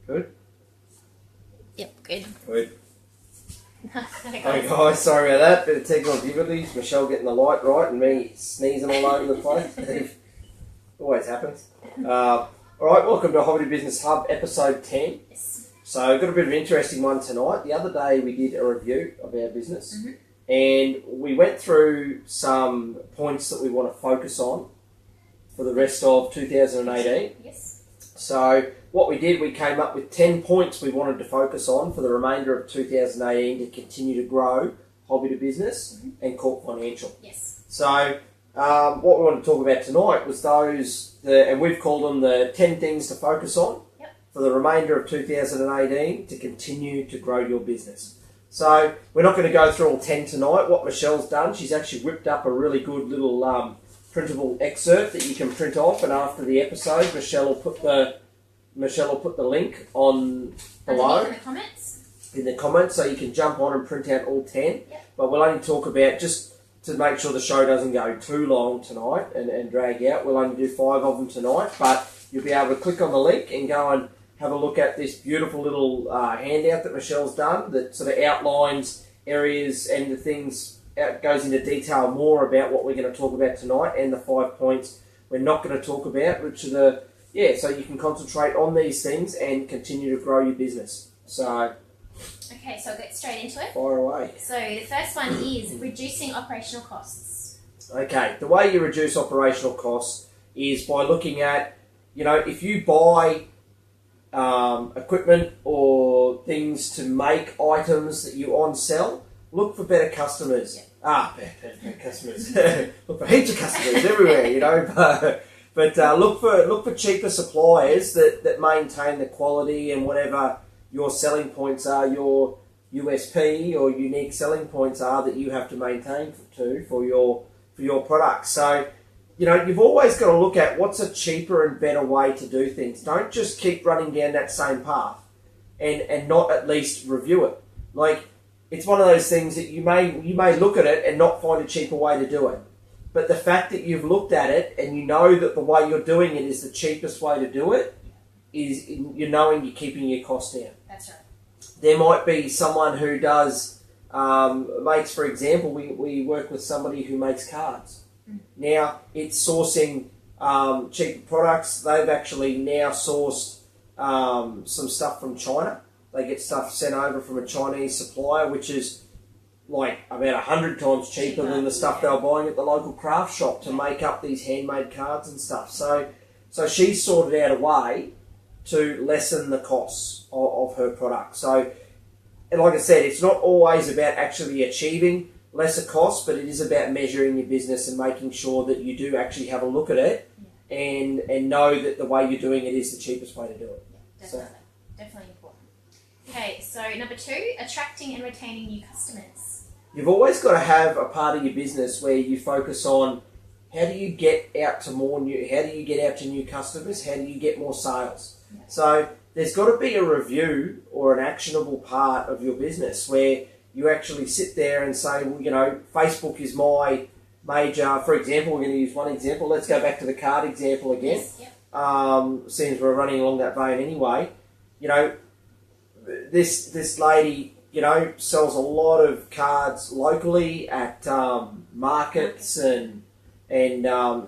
Good? Yep, good. Good. Okay, Hey guys, sorry about that. Bit of technical difficulties. Michelle getting the light right and me sneezing all over the place. Always happens. Alright, welcome to Hobby Business Hub, episode 10. Yes. So, I've got a bit of an interesting one tonight. The other day we did a review of our business and we went through some points that we want to focus on for the rest of 2018. Yes. So, what we did, we came up with 10 points we wanted to focus on for the remainder of 2018 to continue to grow Hobby to Business and Corp Financial. Yes. So, what we want to talk about tonight was and we've called them the 10 things to focus on for the remainder of 2018 to continue to grow your business. So, we're not going to go through all 10 tonight. What Michelle's done, she's actually whipped up a really good little printable excerpt that you can print off, and after the episode, Michelle will put the link on below in the comments, so you can jump on and print out all 10. But we'll only talk about, just to make sure the show doesn't go too long tonight and drag out, we'll only do 5 of them tonight, but you'll be able to click on the link and go and have a look at this beautiful little handout that Michelle's done that sort of outlines areas and the things, goes into detail more about what we're going to talk about tonight and the 5 points we're not going to talk about, which are so you can concentrate on these things and continue to grow your business. So, okay, so I'll get straight into it. Fire away. So the first one is reducing operational costs. Okay, the way you reduce operational costs is by looking at, if you buy equipment or things to make items that you on-sell, look for better customers. Better customers. Look for heaps of customers everywhere, But look for cheaper suppliers that maintain the quality and whatever your selling points are, your USP or unique selling points are that you have to maintain for your products. So, you've always got to look at what's a cheaper and better way to do things. Don't just keep running down that same path and not at least review it. Like, it's one of those things that you may look at it and not find a cheaper way to do it. But the fact that you've looked at it and you know that the way you're doing it is the cheapest way to do it, is you're knowing you're keeping your costs down. That's right. There might be someone who does, makes, for example, we work with somebody who makes cards. Now, it's sourcing cheaper products. They've actually now sourced some stuff from China. They get stuff sent over from a Chinese supplier, which is like about 100 times cheaper than the stuff they were buying at the local craft shop to make up these handmade cards and stuff. So she's sorted out a way to lessen the costs of her product. So, and like I said, it's not always about actually achieving lesser costs, but it is about measuring your business and making sure that you do actually have a look at it and know that the way you're doing it is the cheapest way to do it. Yeah, definitely important. Okay, so number 2, attracting and retaining new customers. You've always got to have a part of your business where you focus on how do you get out to new customers, how do you get more sales. Yeah. So there's got to be a review or an actionable part of your business where you actually sit there and say, well, Facebook is my major, for example, we're going to use one example. Let's go back to the card example again. Yes, yep. Since we're running along that vein anyway, this lady, sells a lot of cards locally at markets and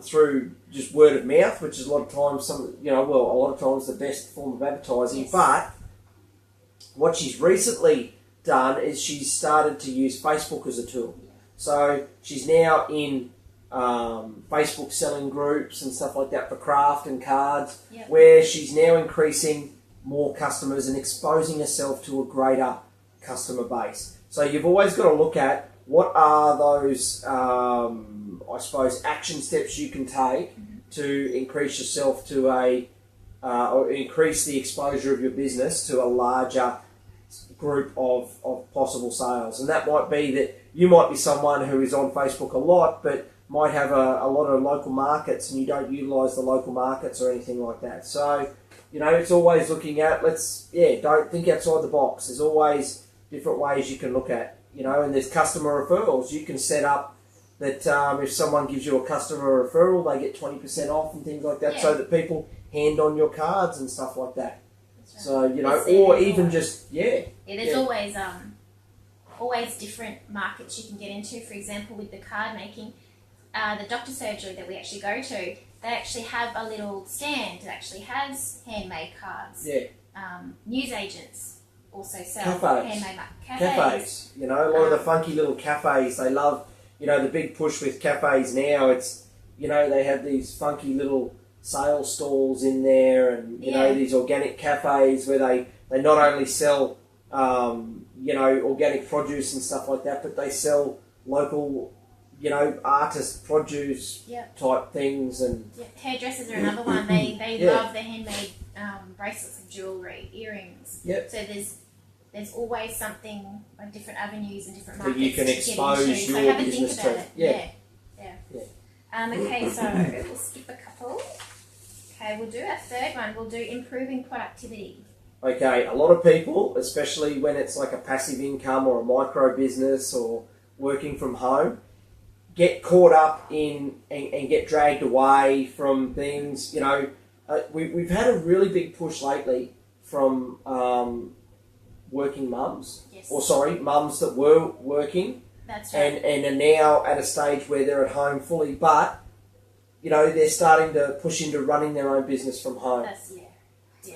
through just word of mouth, which is a lot of times the best form of advertising. Yes. But what she's recently done is she's started to use Facebook as a tool. So she's now in Facebook selling groups and stuff like that for craft and cards, where she's now increasing more customers and exposing herself to a greater customer base. So you've always got to look at what are those, action steps you can take to increase yourself to or increase the exposure of your business to a larger group of possible sales. And that might be that you might be someone who is on Facebook a lot, but might have a lot of local markets and you don't utilise the local markets or anything like that. So, it's always looking at, don't think outside the box. There's always different ways you can look at, and there's customer referrals. You can set up that if someone gives you a customer referral, they get 20% off and things like that, so that people hand on your cards and stuff like that. Right. So, you know, or even just, there's always different markets you can get into. For example, with the card making, the doctor surgery that we actually go to, they actually have a little stand that actually has handmade cards. Yeah. News agents also sell handmade cafes. You know, a lot of the funky little cafes, they love, you know, the big push with cafes now, it's, you know, they have these funky little sales stalls in there, and, you know, these organic cafes where they not only sell, you know, organic produce and stuff like that, but they sell local, you know, artist produce type things. And hairdressers are another one. They love the handmade bracelets of jewellery, earrings. Yep. So there's always something, like different avenues and different markets that you can expose your so have a business think about to. it. Okay, so we'll skip a couple. Okay, we'll do our third one. We'll do improving productivity. Okay, a lot of people, especially when it's like a passive income or a micro business or working from home, get caught up in and get dragged away from things. You know, we've had a really big push lately from working mums, mums that were working. That's right. And are now at a stage where they're at home fully, but, you know, they're starting to push into running their own business from home.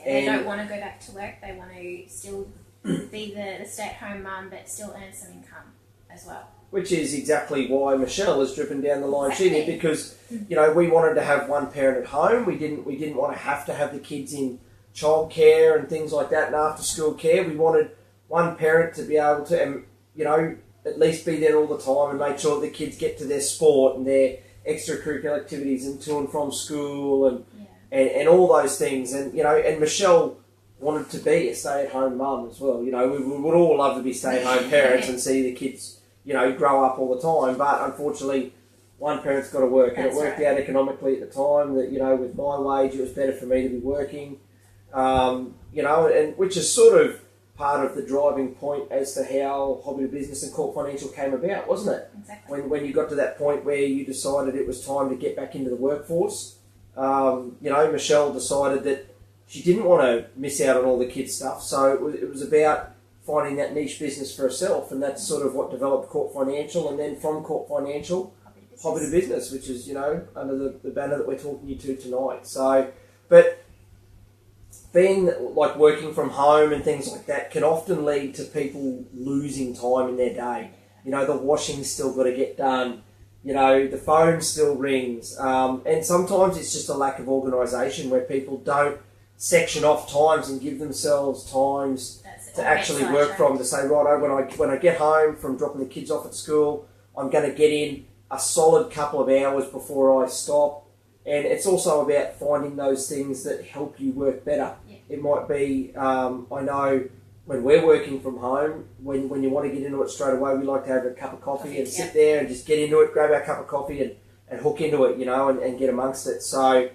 They don't want to go back to work. They want to still be the stay-at-home mum, but still earn some income as well. Which is exactly why Michelle has driven down the line she did, because, you know, we wanted to have one parent at home. We didn't want to have the kids in childcare and things like that and after-school care. We wanted one parent to be able to, you know, at least be there all the time and make sure the kids get to their sport and their extracurricular activities and to and from school and all those things. And, you know, and Michelle wanted to be a stay-at-home mum as well. You know, we would all love to be stay-at-home parents and see the kids, you know, grow up all the time. But unfortunately, one parent's got to work. And it worked out economically at the time that, you know, with my wage, it was better for me to be working. You know, and which is sort of part of the driving point as to how Hobby to Business and Corp Financial came about, wasn't it? Exactly. When you got to that point where you decided it was time to get back into the workforce, you know, Michelle decided that she didn't want to miss out on all the kids' stuff, so it was about finding that niche business for herself, and that's sort of what developed Corp Financial, and then from Corp Financial, Hobby to Business, which is, you know, under the banner that we're talking you to tonight. So, but being like working from home and things like that can often lead to people losing time in their day. You know, the washing's still got to get done. You know, the phone still rings. And sometimes it's just a lack of organisation where people don't section off times and give themselves times to actually work from, to say, right, when I get home from dropping the kids off at school, I'm going to get in a solid couple of hours before I stop. And it's also about finding those things that help you work better. Yeah. It might be, I know when we're working from home, when you want to get into it straight away, we like to have a cup of coffee and sit there and just get into it, grab our cup of coffee and hook into it, you know, and get amongst it. So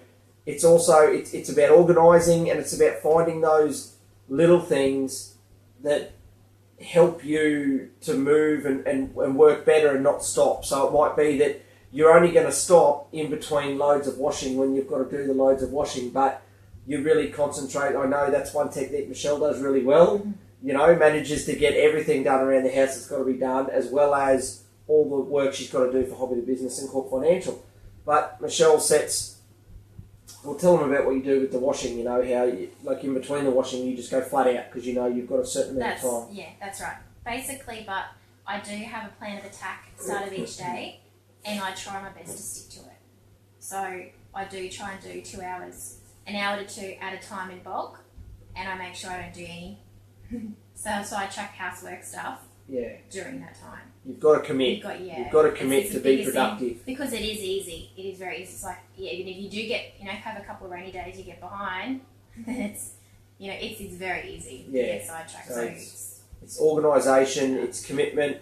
it's also, it's about organising, and it's about finding those little things that help you to move and work better and not stop. So it might be that you're only going to stop in between loads of washing when you've got to do the loads of washing, but you really concentrate. I know that's one technique Michelle does really well, you know, manages to get everything done around the house that's got to be done, as well as all the work she's got to do for Hobby to Business and Corp Financial. But Michelle we'll tell them about what you do with the washing, you know, how, like in between the washing, you just go flat out because you know you've got a certain amount of time. Yeah, that's right. Basically, but I do have a plan of attack at the start of each day, and I try my best to stick to it. So I do try and do 2 hours, an hour to two at a time in bulk, and I make sure I don't do any. so I track housework stuff during that time. You've got to commit. You've got to commit to be productive. Because it is easy. It is very easy. It's like, even if you do get, you know, have a couple of rainy days, you get behind, then it's, you know, it's very easy to get sidetracked. So it's organisation, it's commitment,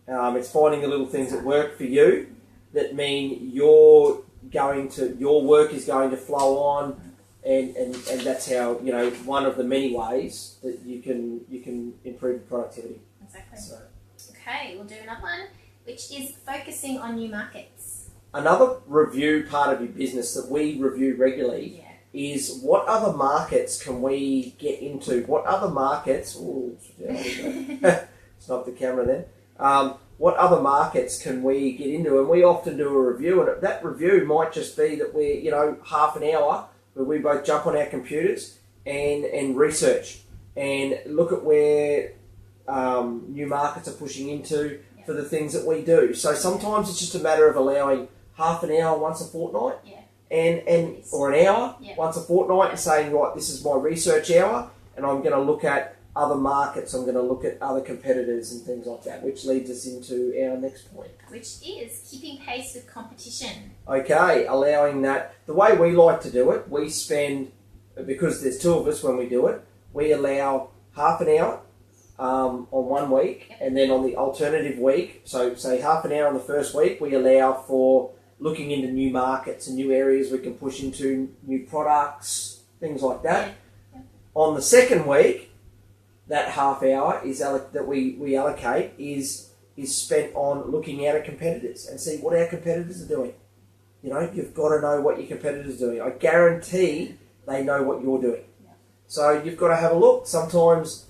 it's finding the little things that work for you that mean your work is going to flow on, and that's how, you know, one of the many ways that you can improve productivity. Exactly. So. Okay, we'll do another one. which is focusing on new markets. Another review part of your business that we review regularly is what other markets can we get into? What other markets... Ooh, stop the camera then. What other markets can we get into? And we often do a review, and that review might just be that we're, half an hour where we both jump on our computers and research and look at where new markets are pushing into for the things that we do. So sometimes it's just a matter of allowing half an hour once a fortnight or an hour once a fortnight and saying, right, this is my research hour and I'm going to look at other markets, I'm going to look at other competitors and things like that, which leads us into our next point. Which is keeping pace with competition. Okay, allowing that. The way we like to do it, we spend, because there's two of us when we do it, we allow half an hour on 1 week, and then on the alternative week, so say half an hour on the first week, we allow for looking into new markets and new areas we can push into, new products, things like that. On the second week, that half hour is that we allocate is spent on looking at our competitors and see what our competitors are doing. You've got to know what your competitors are doing. I guarantee they know what you're doing. So you've got to have a look. Sometimes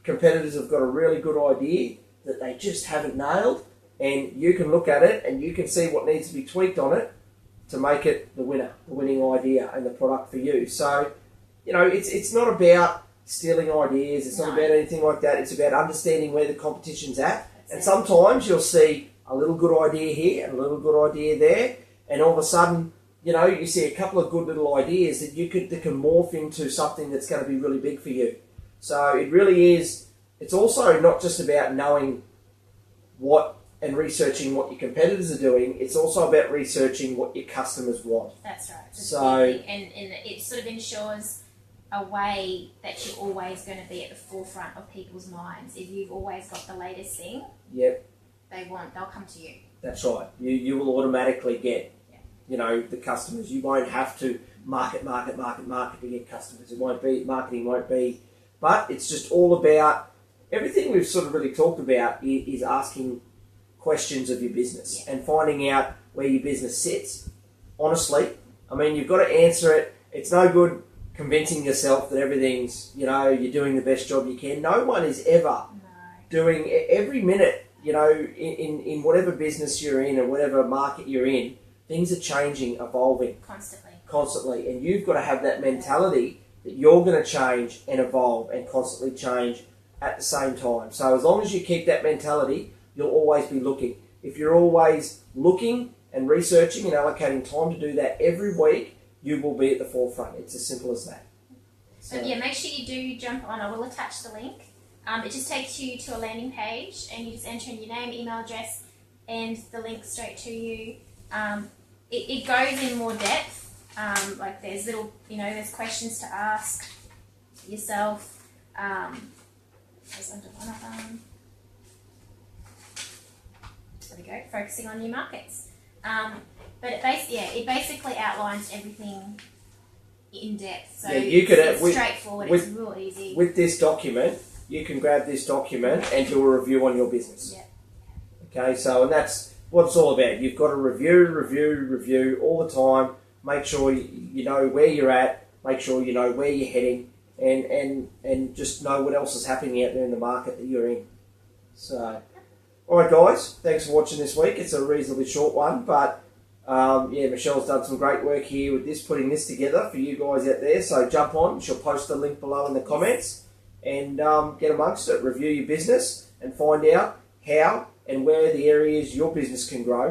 competitors have got a really good idea that they just haven't nailed, and you can look at it and you can see what needs to be tweaked on it to make it the winning idea and the product for you. So, it's not about stealing ideas, it's not about anything like that, it's about understanding where the competition's at. And sometimes you'll see a little good idea here and a little good idea there, and all of a sudden, you see a couple of good little ideas that can morph into something that's going to be really big for you. So it really is, it's also not just about knowing what and researching what your competitors are doing, it's also about researching what your customers want. That's right. So, and it sort of ensures a way that you're always going to be at the forefront of people's minds. If you've always got the latest thing, they'll come to you. That's right. You will automatically get, the customers. You won't have to market to get customers. Marketing won't be, but it's just all about everything we've sort of really talked about is asking questions of your business and finding out where your business sits. Honestly, you've got to answer it. It's no good convincing yourself that everything's, you're doing the best job you can. No one is ever doing every minute, in whatever business you're in or whatever market you're in, things are changing, evolving. Constantly. And you've got to have that mentality that you're going to change and evolve and constantly change at the same time. So as long as you keep that mentality, you'll always be looking. If you're always looking and researching and allocating time to do that every week, you will be at the forefront. It's as simple as that. So make sure you do jump on. I will attach the link. It just takes you to a landing page and you just enter in your name, email address, and the link straight to you. It goes in more depth. Like there's little, there's questions to ask yourself. There's under one of them. There we go. Focusing on new markets. But it basically outlines everything in depth. So it's straightforward, it's real easy. With this document, you can grab this document and do a review on your business. Okay, and that's what it's all about. You've got to review all the time. Make sure you know where you're at, make sure you know where you're heading, and just know what else is happening out there in the market that you're in. So, all right, guys, thanks for watching this week. It's a reasonably short one, but Michelle's done some great work here with this, putting this together for you guys out there. So jump on. She'll post the link below in the comments and get amongst it. Review your business and find out how and where the areas your business can grow.